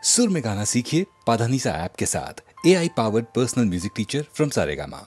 सुर में गाना सीखिए पाधानीसा ऐप के साथ। AI powered personal music teacher from Saregama.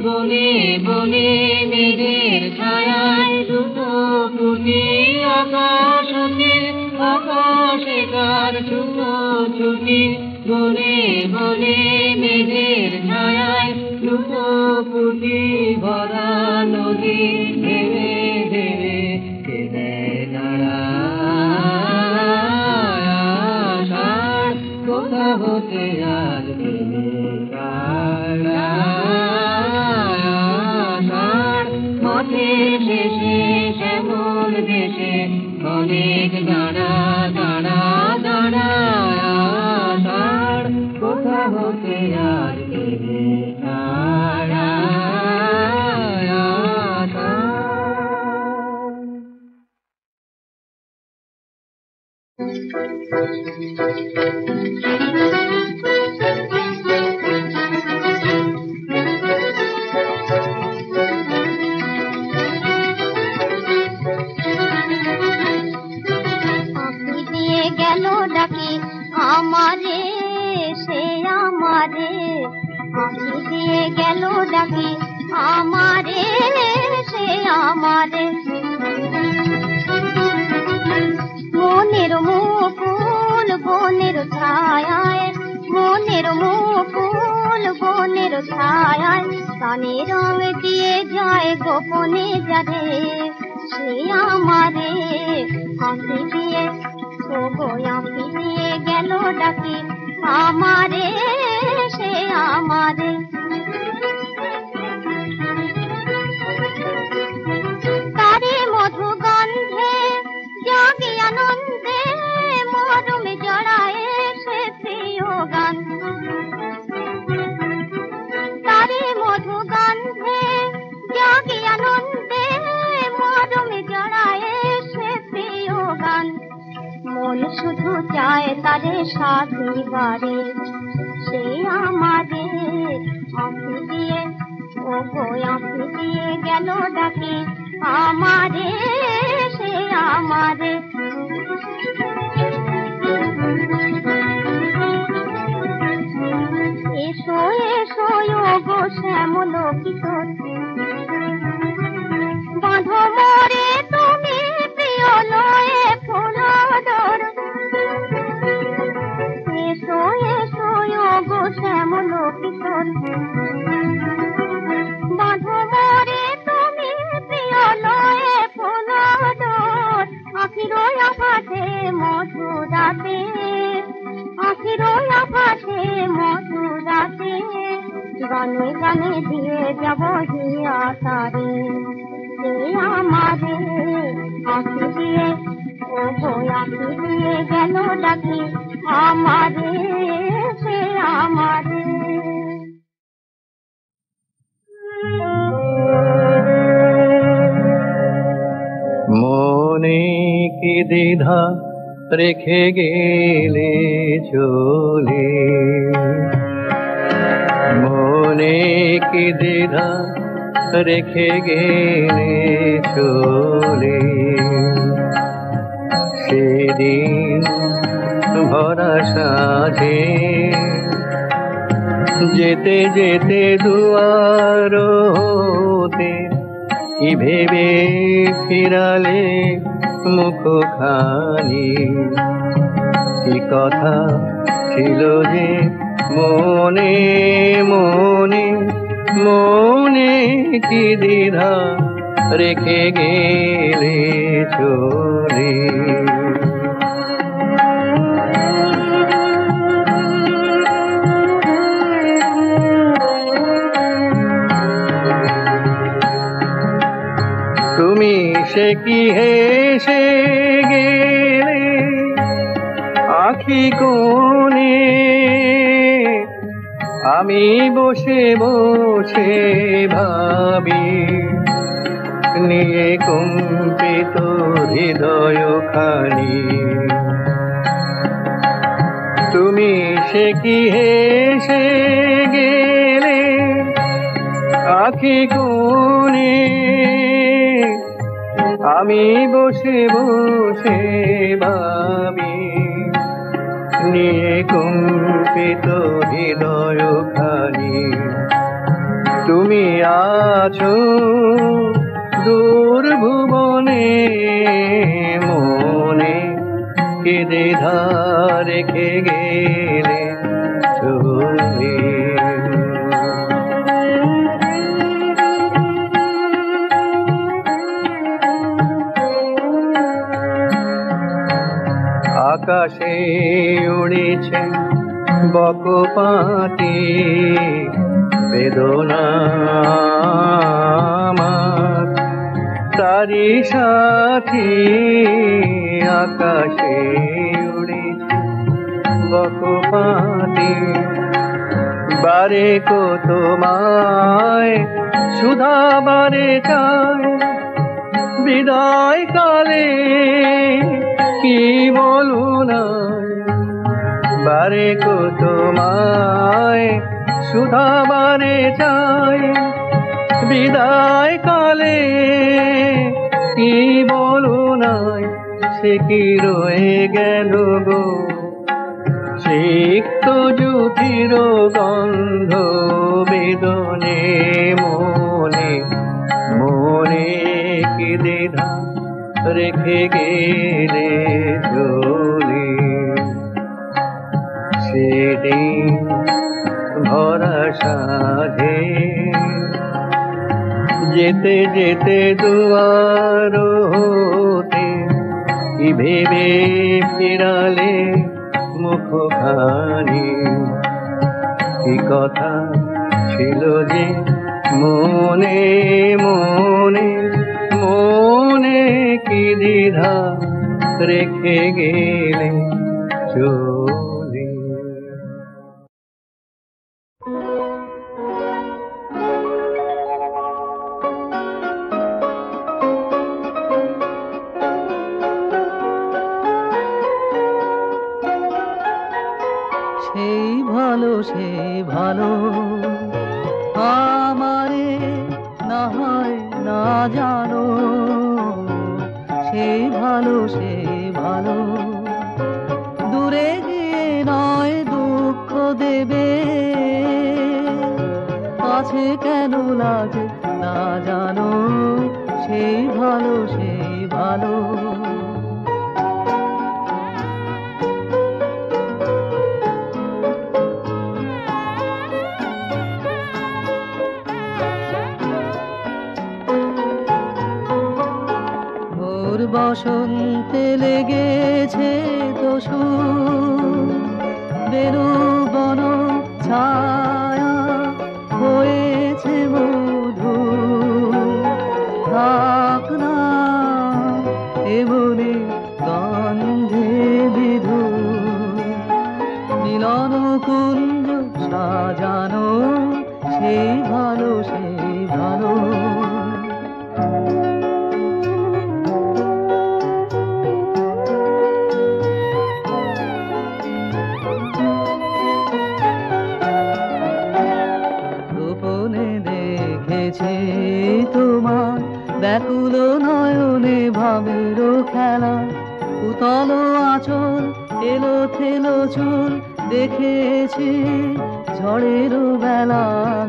বনে বনে মেঘের ছায়ায় দুটো ফুটি আকাশে আকাশে কার ছুটোছুটি বনে বনে মেঘের ছায়ায় লুকোপুটি ভরা নদী ধেড়ে ধেড়ে কেঁদে দাঁড়ায় আষাঢ় কোথা হতে আজ মাঠের শেষে শ্যামল দেশে অনেক দাঁড়া দাঁড়া দাঁড়া আষাঢ় কোথা হতে আজ আমারে সে আমারে আঁখি দিয়ে গেল ডাকি আমারে সে আমারে মনের মুকুল বনের ছায়ায় মনের মুকুল বনের ছায়ায় কানে রং দিয়ে যায় গোপনে যারে সে আমারে আঁখি দিয়ে আঁখি দিয়ে গেল ডাকি আমারে সে আমারে তারে মধু গন্ধে জাগি আনন্দে মরমে জড়ায় সে প্রিয় গান তারে মধু গন্ধে জাগি আনন্দে মরমে জড়ায় সে প্রিয় গান মন শুধু চায় তারে সাথী বারে সে আমারে আঁখি দিয়ে ও গো আঁখি দিয়ে গেল ডাকি আমারে সে আমারে এসো এসো ও গো শ্যামল কিশোর বাঁধো মোরে তুমি প্রিয় লয়ে ফুলদর এসো এসো ও গো শ্যামল কিশোর বাঁধো মোরে তুমি প্রিয় লয়ে ফুলদর আখির আভাসে মধুরাতে আখির আভাসে মধুরাতে গানে গানে দিয়ে যাব হিয়া তারে সে আমারে আঁখি দিয়ে ও গো আঁখি দিয়ে গেল ডাকি আমারে সে আমারে মনে কি দ্বিধা রেখে গেলে চলে মনে কি দ্বিধা রেখে গেলে চলে সেদিন ভরা সাজে যেতে যেতে দুয়ার হতে কি ভেবে ফিরালে মুখখানি কি কথা ছিল যে মনে মনে মনে কি দ্বিধা রেখে গেলে চলে তুমি সে কি হেসে গেলে আখি কোণে আমি বসে বসে ভাবি নিয়ে কম্পিত হৃদয় খানি তুমি সে কি হেসে গেলে আখি কোণে আমি বসে বসে ভাবি নিয়ে কম্পিত হৃদয় খানি তুমি আছো দূর ভুবনে আকাশে উড়েছে বকপাতি বেদনা আমার তারি সাথী আকাশে উড়েছে বকপাতি বারে কো তোমায় সুধা বারে চায় বিদায় কালে কি বলু না বারে কো তোমায় সুধা বারে চায় বিদায় কালে কি বলু নাই সে কি রয়ে গেল গো সিক্ত জুতির গন্ধ বেদনে মনে মনে কি দ্বিধা রেখে গেলে চলে সেদিন ভরা সাধে যেতে যেতে দুয়ার হতে কি ভেবে ফিরালে মুখখানি কি কথা ছিল যে মনে মনে মনে কি দ্বিধা রেখে গেলে চলে সেই ভালো আমারে না হয় না জানো সেই ভালো দূরে গিয়ে নয় দুঃখ দেবে কাছে কেন লাগে না জানো সেই ভালো বসন্তে লেগেছে দোষু বেরু বন ছায়া হয়েছে মধু থাক না এমনি গন্ধে বিধু মিলন কুঞ্জ সাজানো সেই ভালো তোমার ব্যাকুল নয়নে ভাবের খেলা উতল আঁচল এলো থেলো চুল দেখেছি ঝড়ের বেলা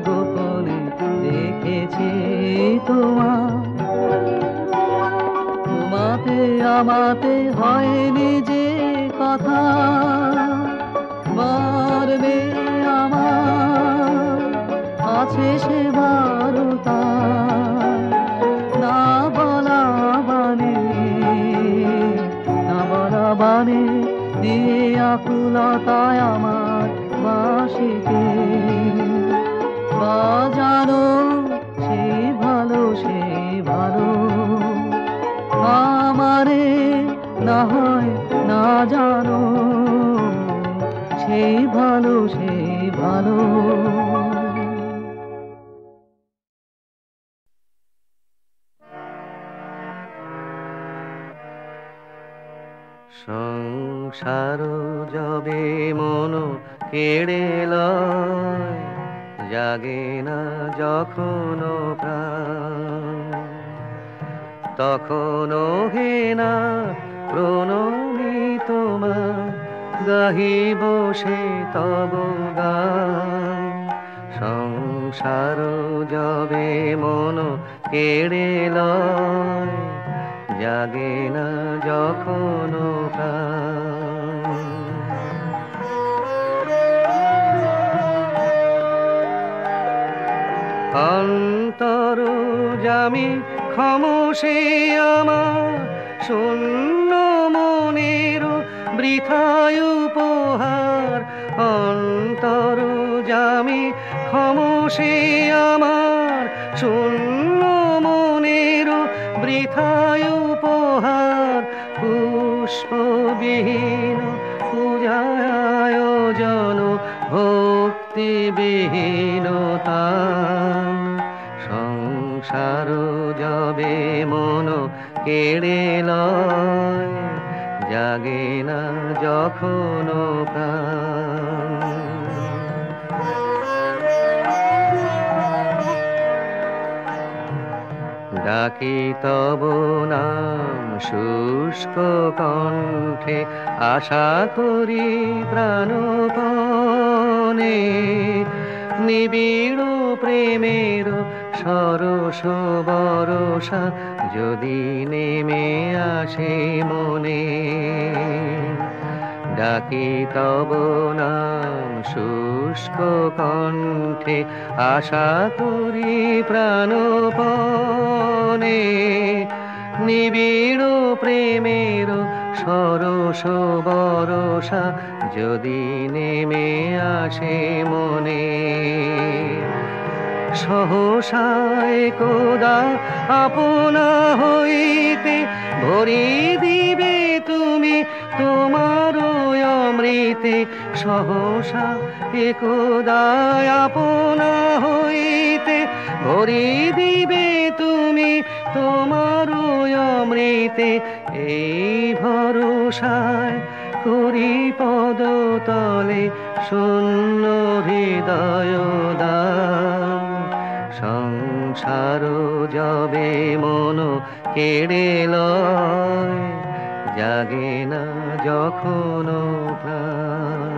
গোপনে দেখেছি তোমাতে আমাতে হয়নি যে কথা মারবে আমার আছে সে বারতা না বলা বানে দিয়ে আকুলতায় আমার বাঁশিকে বাজানো সেই ভালো আমারে না হয় না জানো সেই ভালো সংসার যবে মন কেড়ে লয় জাগে না যখন প্রাণ তখনও হে না প্রণমী তোমার গাহি বসে তব গান সংসার যবে মন কেড়ে লয় জাগে না যখন অন্তর জামি ক্ষমসে আমার শূন্য মনের বৃথায় উপহার অন্তর জামি ক্ষমসে আমার শূন্য মনের বৃথায় উপহার পুষ্পবিহীন পূজায়োজন ভক্তিবিহীনতা সংসার যবে মন কেড়ে লয় জাগে না যখন প্রাণ ডাকি তব নাম শুষ্ক কণ্ঠে আশা করি প্রাণপণে নিবিড় প্রেমের সরস বরষা যদি নেমে আসে মনে ডাকি তব নাম শুষ্ক কণ্ঠে আশা করি প্রাণপণে নিবিড় প্রেমের সরস বরষা যদি নেমে আসে মনে সহসায় কোদা আপনা হইতে ভরি দিবে তুমি তোমার অমৃতে সহসা একদা আপনা হইতে ভরি দিবে তুমি তোমার অমৃতে এই ভরসায় করি পদতলে শূন্য হৃদয় দান সংসার যবে মন কেড়ে লয় জাগে না যখন প্রাণ